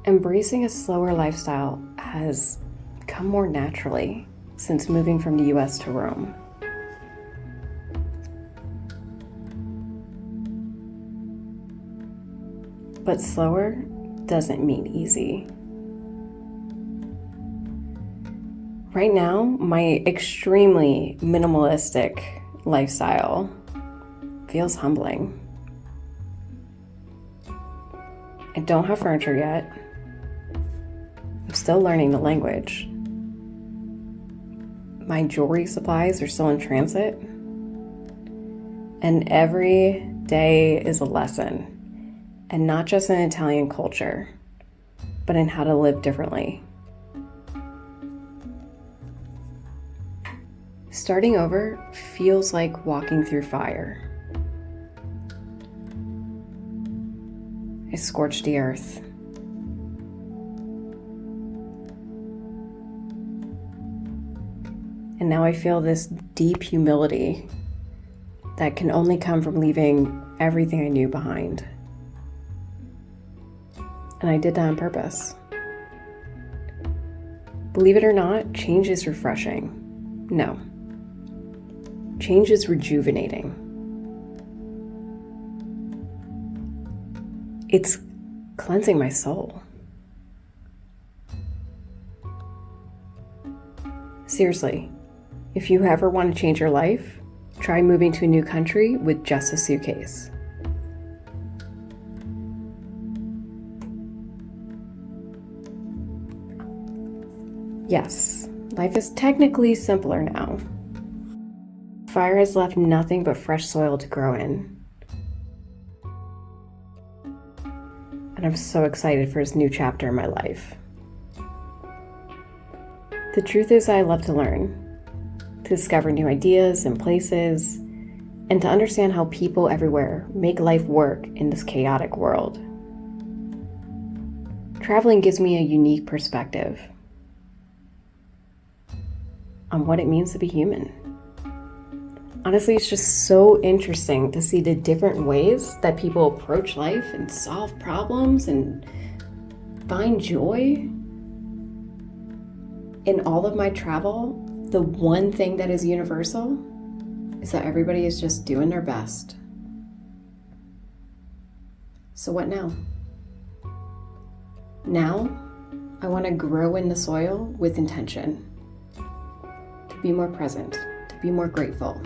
Embracing a slower lifestyle has come more naturally since moving from the US to Rome. But slower doesn't mean easy. Right now, my extremely minimalistic lifestyle feels humbling. I don't have furniture yet. I'm still learning the language. My jewelry supplies are still in transit. And every day is a lesson, and not just in Italian culture, but in how to live differently. Starting over feels like walking through fire. I scorched the earth. And now I feel this deep humility that can only come from leaving everything I knew behind. And I did that on purpose. Believe it or not, change is refreshing. No. Change is rejuvenating. It's cleansing my soul. Seriously, if you ever want to change your life, try moving to a new country with just a suitcase. Yes, life is technically simpler now. Fire has left nothing but fresh soil to grow in. And I'm so excited for this new chapter in my life. The truth is, I love to learn, to discover new ideas and places, and to understand how people everywhere make life work in this chaotic world. Traveling gives me a unique perspective on what it means to be human. Honestly, it's just so interesting to see the different ways that people approach life and solve problems and find joy. In all of my travel, the one thing that is universal is that everybody is just doing their best. So what now? Now, I want to grow in the soil with intention, to be more present, to be more grateful,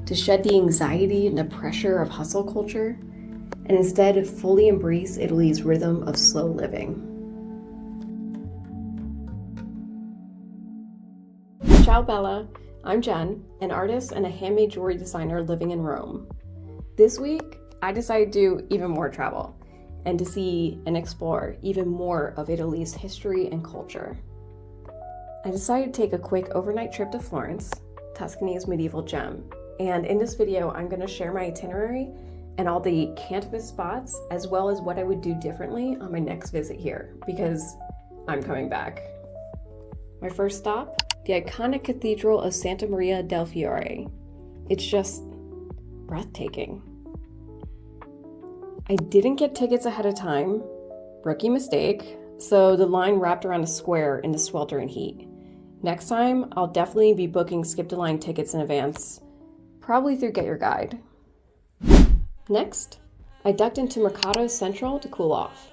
to shed the anxiety and the pressure of hustle culture, and instead fully embrace Italy's rhythm of slow living. Ciao Bella, I'm Jen, an artist and a handmade jewelry designer living in Rome. This week, I decided to do even more travel and to see and explore even more of Italy's history and culture. I decided to take a quick overnight trip to Florence, Tuscany's medieval gem. And in this video, I'm going to share my itinerary and all the can't-miss spots, as well as what I would do differently on my next visit here, because I'm coming back. My first stop, the iconic Cathedral of Santa Maria del Fiore. It's just breathtaking. I didn't get tickets ahead of time, rookie mistake, so the line wrapped around a square in the sweltering heat. Next time, I'll definitely be booking skip-the-line tickets in advance, probably through Get Your Guide. Next, I ducked into Mercato Central to cool off,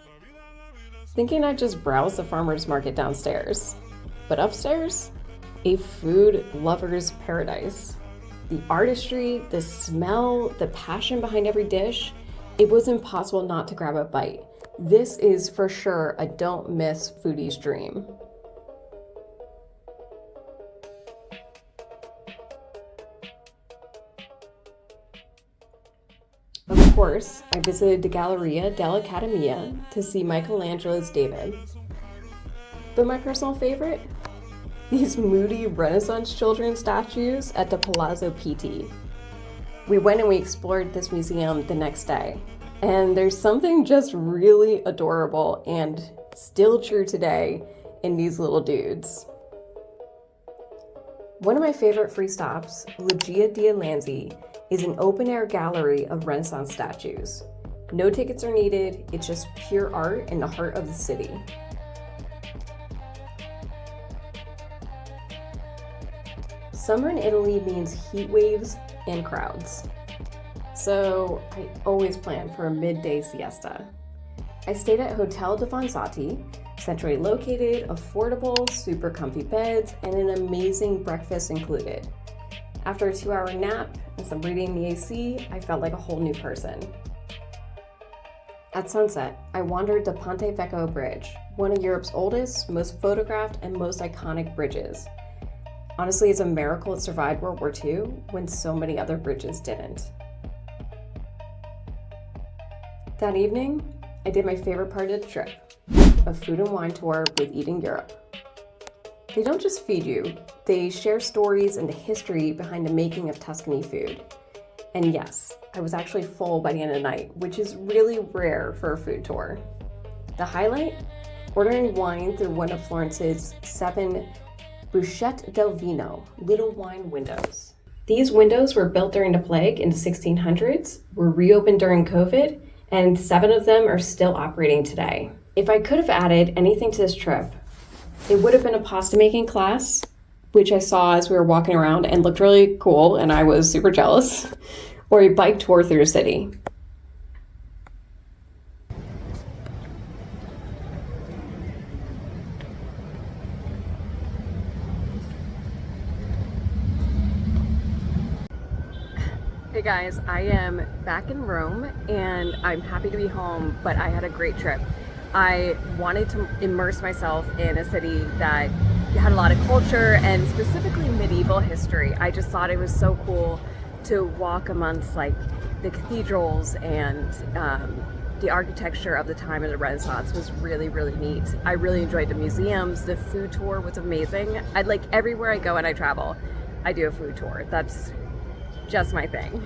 thinking I'd just browse the farmer's market downstairs. But upstairs, a food lover's paradise. The artistry, the smell, the passion behind every dish, it was impossible not to grab a bite. This is for sure a don't miss foodie's dream. Of course, I visited the Galleria dell'Accademia to see Michelangelo's David. But my personal favorite? These moody Renaissance children statues at the Palazzo Pitti. We went and we explored this museum the next day, and there's something just really adorable and still true today in these little dudes. One of my favorite free stops, Loggia di Lanzi, is an open-air gallery of Renaissance statues. No tickets are needed, it's just pure art in the heart of the city. Summer in Italy means heat waves and crowds. So I always plan for a midday siesta. I stayed at Hotel Davanzati, centrally located, affordable, super comfy beds, and an amazing breakfast included. After a 2-hour nap and some reading in the AC, I felt like a whole new person. At sunset, I wandered the Ponte Vecchio Bridge, one of Europe's oldest, most photographed, and most iconic bridges. Honestly, it's a miracle it survived World War II when so many other bridges didn't. That evening, I did my favorite part of the trip, a food and wine tour with Eating Europe. They don't just feed you, they share stories and the history behind the making of Tuscany food. And yes, I was actually full by the end of the night, which is really rare for a food tour. The highlight? Ordering wine through one of Florence's 7 Bruschette del Vino, little wine windows. These windows were built during the plague in the 1600s, were reopened during COVID, and 7 of them are still operating today. If I could have added anything to this trip, it would have been a pasta making class, which I saw as we were walking around and looked really cool, and I was super jealous, or a bike tour through the city. Hey guys, I am back in Rome and I'm happy to be home, but I had a great trip. I wanted to immerse myself in a city that had a lot of culture and specifically medieval history. I just thought it was so cool to walk amongst like the cathedrals and the architecture of the time of the Renaissance was really, really neat. I really enjoyed the museums. The food tour was amazing. I'd like everywhere I go and I travel, I do a food tour. That's just my thing.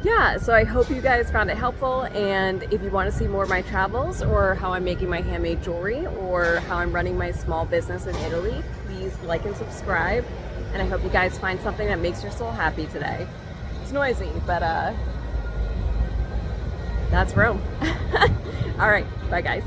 Yeah, so I hope you guys found it helpful, and if you want to see more of my travels or how I'm making my handmade jewelry or how I'm running my small business in Italy, please like and subscribe, and I hope you guys find something that makes your soul happy today. It's noisy, but that's Rome. All right, bye guys.